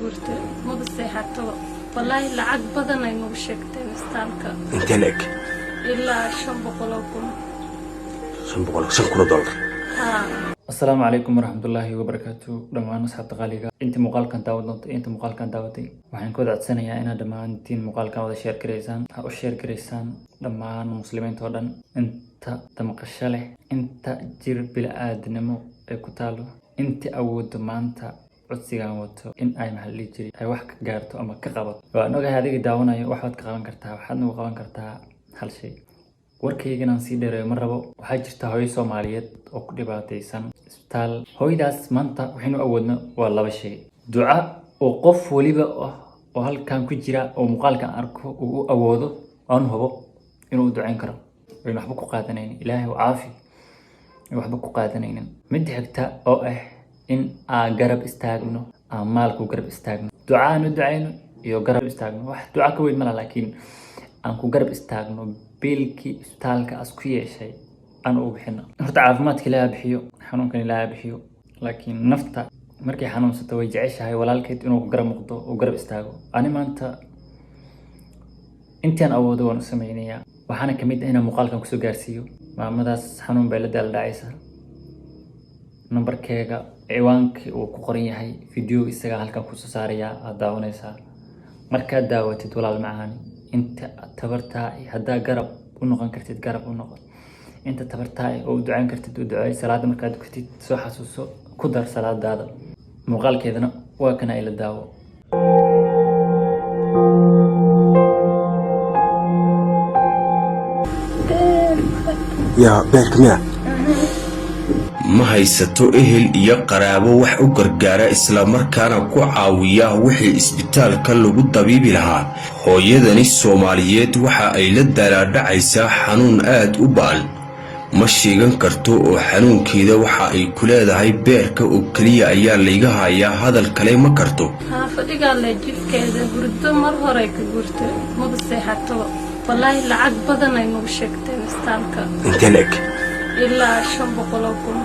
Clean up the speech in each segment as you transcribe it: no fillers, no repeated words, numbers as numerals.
gurtay ma baseexato wallahi lacag badan ay nagu sheegtay istaalka inta leeg ilaa 500 kun $500 السلام عليكم ورحمة الله وبركاته. دمان أصحاب تقاليقا أنت مقال كان داود أنت مقال كان داودي وحين كود عدسنا يا أنا دمان تين مقال كان وذا شير كريسان أو شير كريسان دمان مسلمين تودن أنت تمقشله أنت جير بلا آدنمو كتالو أنت أود ما أنت عدسيان وتو إن أي محل جري أي واحد جارتو أما كقبض وأنا هذه داونا واحد كقبان كرتها واحد نو كقبان كرتها هل شيء warkaygan aan sii dheereeyo ma rabo waxaa jirta hooyo Soomaaliyeed oo ku dhibaataysan isbitaal hooyadaas maanta waxaynu awoodna waa laba shay duca oo qof waliba oo halkan ku jira oo muuqaalkan arko uu awoodo aan hubo inuu ducayn karo inuu waxba ku qaadanaynin ilaahay oo caafi waxba ku qaadanaynin mid xigta oo in aan garab istaagno aan maalku garab istaagno ducaanu ducayno iyo garab istaagno wax duca ka weyn ma laakiin aan ku garab istaagno biilkii isbitaalka asku yeeshay aan u bixino horta caafimaadka ilaahay bixiyo xanuunkan ilaahay bixiyo laakiin nafta markay xanuunsato way jeceshahay walaalkeed inuu garab muuqdo oo garab istaago ani maanta intaan awoodo waan sameeynayaa waxaana kamid ah inaan muuqaalkan ku soo gaarsiiyo maamadaas xanuun bay la daldhacaysa numbarkeega ciwaankii uu ku qoran yahay video isaga halkan ku soo saaraya aad daawanaysaa markaad daawatid walaal macaan انت تبرتاي هدا قرب ونقن كرتيد قرب ونقن انت تبرتاي او دعان كرتيد ودعاي صلاة مركاد كرتيد سو حسوسو كدر صلاة دادا مغال كيدنا واكنا الى الداو يا بيرك ميا ma haysato ehel iyo qaraabo wax u gargaara isla markaana ku caawiya wixii isbitaalka lagu dabiibi lahaa hooyadani Soomaaliyeed waxa ay la dalaadhacaysaa xanuun aad u baan ma sheegan karto oo xanuunkeeda waxa ay ku leedahay beerka oo kaliya ayaa layga hayaa hadal kale ma karto fadhiga la jifkeeda hurdo mar hore ka gurtay ma baseexato wallahi lacag badan ay nagu sheegtay istaalka inta leeg ilaa 500 kun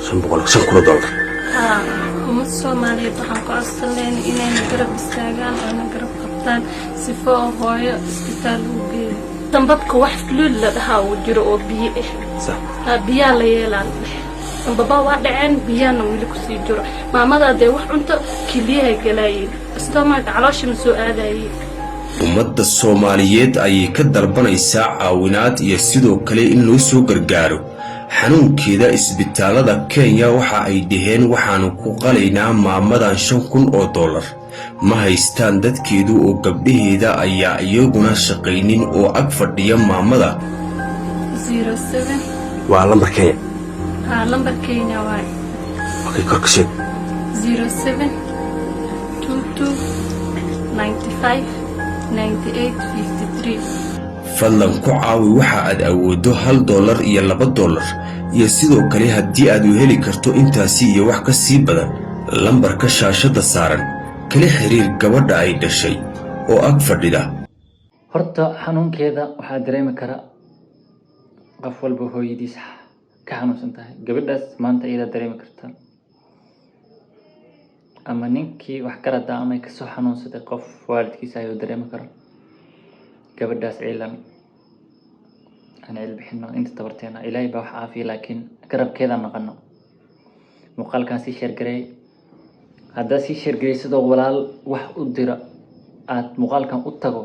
$500 uma Soomaaliyeed waxaan ku asalayn inay garab istaagaan oo garab qabtaan sifo hooyo isbitaal u geeyo tambadka wax fluid la dhahaa uu jiro oo biyo biyo la yeelaan baba waa dhaceen biyana wili ku sii jiro maamada de wax cunto kiliyaha galayeen istomaag caloosha soo aadayay ummadda Soomaaliyeed ayay ka dalbanaysaa caawinaad iyo sidoo kale in loo soo gargaaro xanuunkeeda isbitaalada Kenya waxa ay dhaheen waxaanu ku qalaynaa maamadan $5,000 ma haystaan dadkeedu oo gabdhaheeda ayaa iyaguna shaqaynin oo ag fadhiya maamada 07 waa lambar Kenya lambar Kenya waay okay korkasheed 07 22 95 9853 fadlan ku caawi waxa aad awoodo $1 iyo $2 iyo sidoo kale haddii aad u heli karto intaasi iyo wax ka sii badan lambarka shaashada saaran kala xiriir gabadha ay dhashay oo ag fadhida horta xanuunkeeda waxa dareemi kara qof walba hooyadiis ka xanuunsan tahay gabadhaas maanta iyada dareemi karta ama ninkii wax karada ama ka soo xanuunsaday qof waalidkiisa ayuu dareemi karo gabadhaas ciilan aan bixino inta tabarteena ilaahay baa wax caafiyo laakiin garabkeeda naqano muuqaalkan si share garay hadda si share garay sidoo walaal wax u dira aad muuqaalkan u tago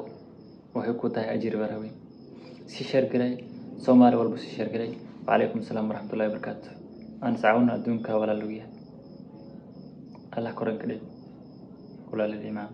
waxay ku tahay ajir baraweyn si share garay Soomaali walba si share garay wa alaykum asalaam warahmatullahi wabarakatuh aan saawna adduunka walaal lugiya الله كرنك لي ولا للإمام